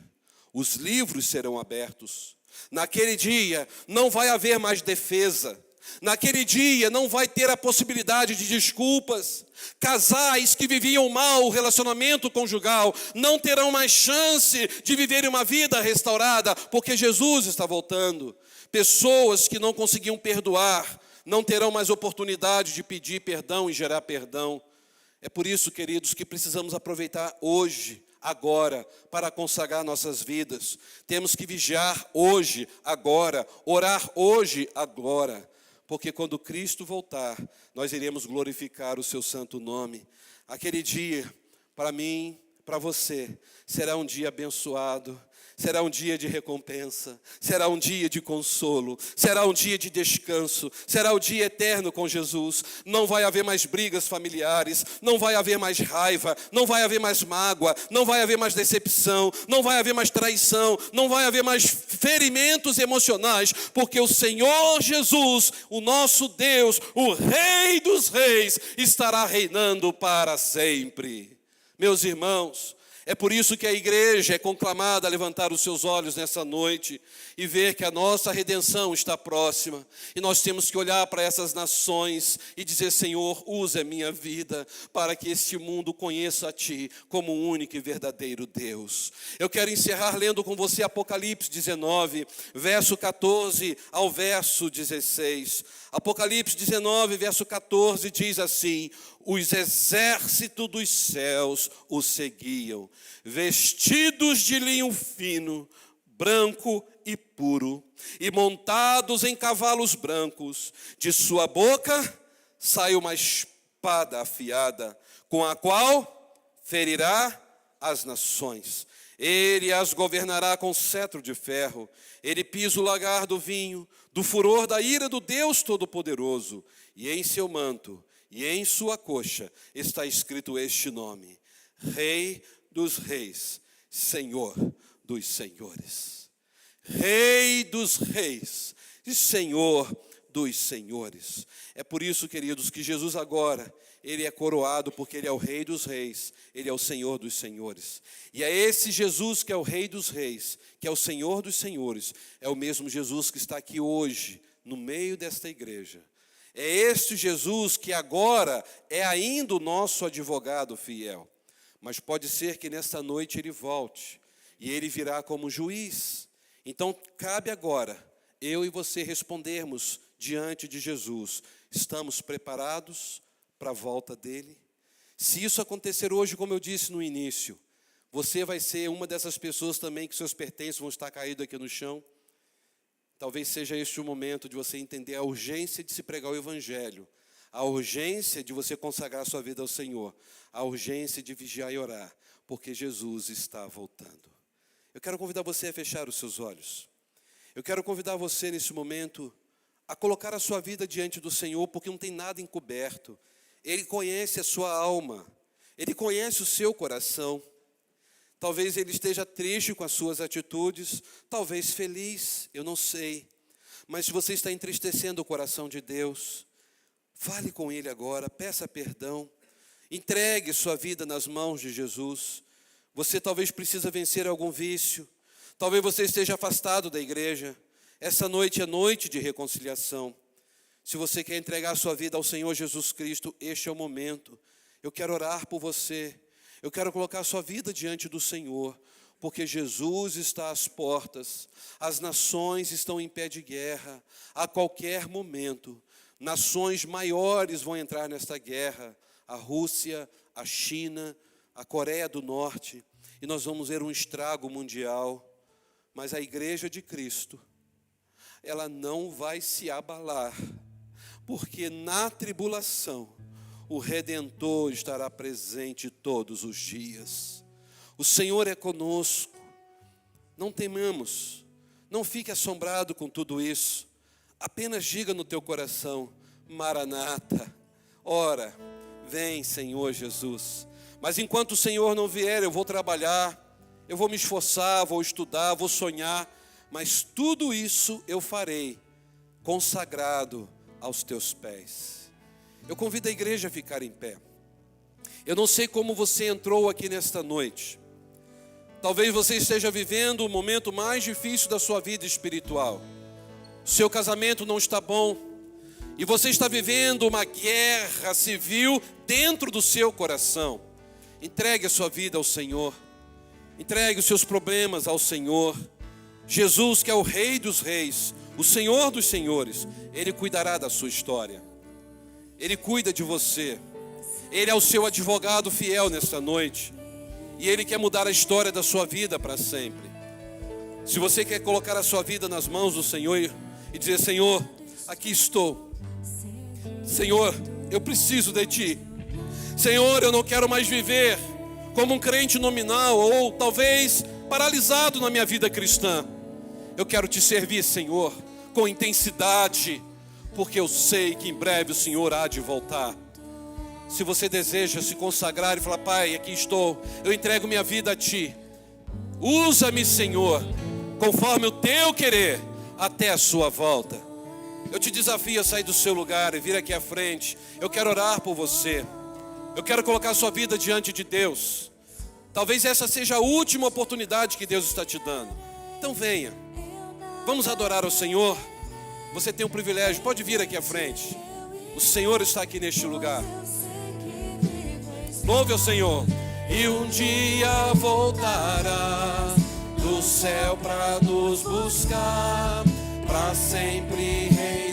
os livros serão abertos. Naquele dia não vai haver mais defesa. Naquele dia não vai ter a possibilidade de desculpas. Casais que viviam mal o relacionamento conjugal não terão mais chance de viverem uma vida restaurada, porque Jesus está voltando. Pessoas que não conseguiam perdoar não terão mais oportunidade de pedir perdão e gerar perdão. É por isso, queridos, que precisamos aproveitar hoje, agora, para consagrar nossas vidas. Temos que vigiar hoje, agora, orar hoje, agora, porque quando Cristo voltar, nós iremos glorificar o seu santo nome. Aquele dia, para mim, para você, será um dia abençoado. Será um dia de recompensa, será um dia de consolo, será um dia de descanso, será o dia eterno com Jesus. Não vai haver mais brigas familiares, não vai haver mais raiva, não vai haver mais mágoa, não vai haver mais decepção, não vai haver mais traição, não vai haver mais ferimentos emocionais, porque o Senhor Jesus, o nosso Deus, o Rei dos Reis, estará reinando para sempre. Meus irmãos, é por isso que a igreja é conclamada a levantar os seus olhos nessa noite e ver que a nossa redenção está próxima. E nós temos que olhar para essas nações e dizer: Senhor, usa a minha vida para que este mundo conheça a Ti como o único e verdadeiro Deus. Eu quero encerrar lendo com você Apocalipse 19, verso 14 ao verso 16. Apocalipse 19, verso 14 diz assim: os exércitos dos céus o seguiam, vestidos de linho fino, branco e puro, e montados em cavalos brancos. De sua boca sai uma espada afiada, com a qual ferirá as nações. Ele as governará com cetro de ferro. Ele pisa o lagar do vinho, do furor da ira do Deus Todo-Poderoso. E em seu manto e em sua coxa está escrito este nome: Rei dos Reis, Senhor dos Senhores. Rei dos Reis e Senhor dos Senhores. É por isso, queridos, que Jesus agora, Ele é coroado porque Ele é o Rei dos Reis, Ele é o Senhor dos Senhores. E é esse Jesus que é o Rei dos Reis, que é o Senhor dos Senhores, é o mesmo Jesus que está aqui hoje, no meio desta igreja. É este Jesus que agora é ainda o nosso advogado fiel. Mas pode ser que nesta noite ele volte e ele virá como juiz. Então cabe agora eu e você respondermos diante de Jesus: estamos preparados para a volta dele? Se isso acontecer hoje, como eu disse no início, você vai ser uma dessas pessoas também que seus pertences vão estar caídos aqui no chão. Talvez seja este o momento de você entender a urgência de se pregar o Evangelho, a urgência de você consagrar sua vida ao Senhor, a urgência de vigiar e orar, porque Jesus está voltando. Eu quero convidar você a fechar os seus olhos. Eu quero convidar você nesse momento a colocar a sua vida diante do Senhor, porque não tem nada encoberto. Ele conhece a sua alma, Ele conhece o seu coração. Talvez ele esteja triste com as suas atitudes, talvez feliz, eu não sei. Mas se você está entristecendo o coração de Deus, fale com Ele agora, peça perdão, entregue sua vida nas mãos de Jesus. Você talvez precisa vencer algum vício, talvez você esteja afastado da igreja. Essa noite é noite de reconciliação. Se você quer entregar sua vida ao Senhor Jesus Cristo, este é o momento. Eu quero orar por você. Eu quero colocar a sua vida diante do Senhor, porque Jesus está às portas. As nações estão em pé de guerra. A qualquer momento, nações maiores vão entrar nesta guerra. A Rússia, a China, a Coreia do Norte. E nós vamos ver um estrago mundial. Mas a igreja de Cristo, ela não vai se abalar, porque na tribulação, o Redentor estará presente todos os dias. O Senhor é conosco. Não temamos. Não fique assombrado com tudo isso. Apenas diga no teu coração: Maranata. Ora, vem, Senhor Jesus. Mas enquanto o Senhor não vier, eu vou trabalhar, eu vou me esforçar, vou estudar, vou sonhar. Mas tudo isso eu farei consagrado aos teus pés. Eu convido a igreja a ficar em pé. Eu não sei como você entrou aqui nesta noite. Talvez você esteja vivendo o momento mais difícil da sua vida espiritual. O seu casamento não está bom. E você está vivendo uma guerra civil dentro do seu coração. Entregue a sua vida ao Senhor. Entregue os seus problemas ao Senhor. Jesus, que é o Rei dos Reis, o Senhor dos Senhores, Ele cuidará da sua história. Ele cuida de você. Ele é o seu advogado fiel nesta noite. E Ele quer mudar a história da sua vida para sempre. Se você quer colocar a sua vida nas mãos do Senhor e dizer: Senhor, aqui estou. Senhor, eu preciso de Ti. Senhor, eu não quero mais viver como um crente nominal ou talvez paralisado na minha vida cristã. Eu quero Te servir, Senhor, com intensidade, porque eu sei que em breve o Senhor há de voltar. Se você deseja se consagrar e falar: Pai, aqui estou, eu entrego minha vida a Ti. Usa-me, Senhor, conforme o Teu querer, até a sua volta. Eu te desafio a sair do seu lugar e vir aqui à frente. Eu quero orar por você. Eu quero colocar a sua vida diante de Deus. Talvez essa seja a última oportunidade que Deus está te dando. Então venha, vamos adorar ao Senhor. Você tem um privilégio, pode vir aqui à frente. O Senhor está aqui neste lugar. Louve ao Senhor. E um dia voltará do céu para nos buscar, para sempre reinar.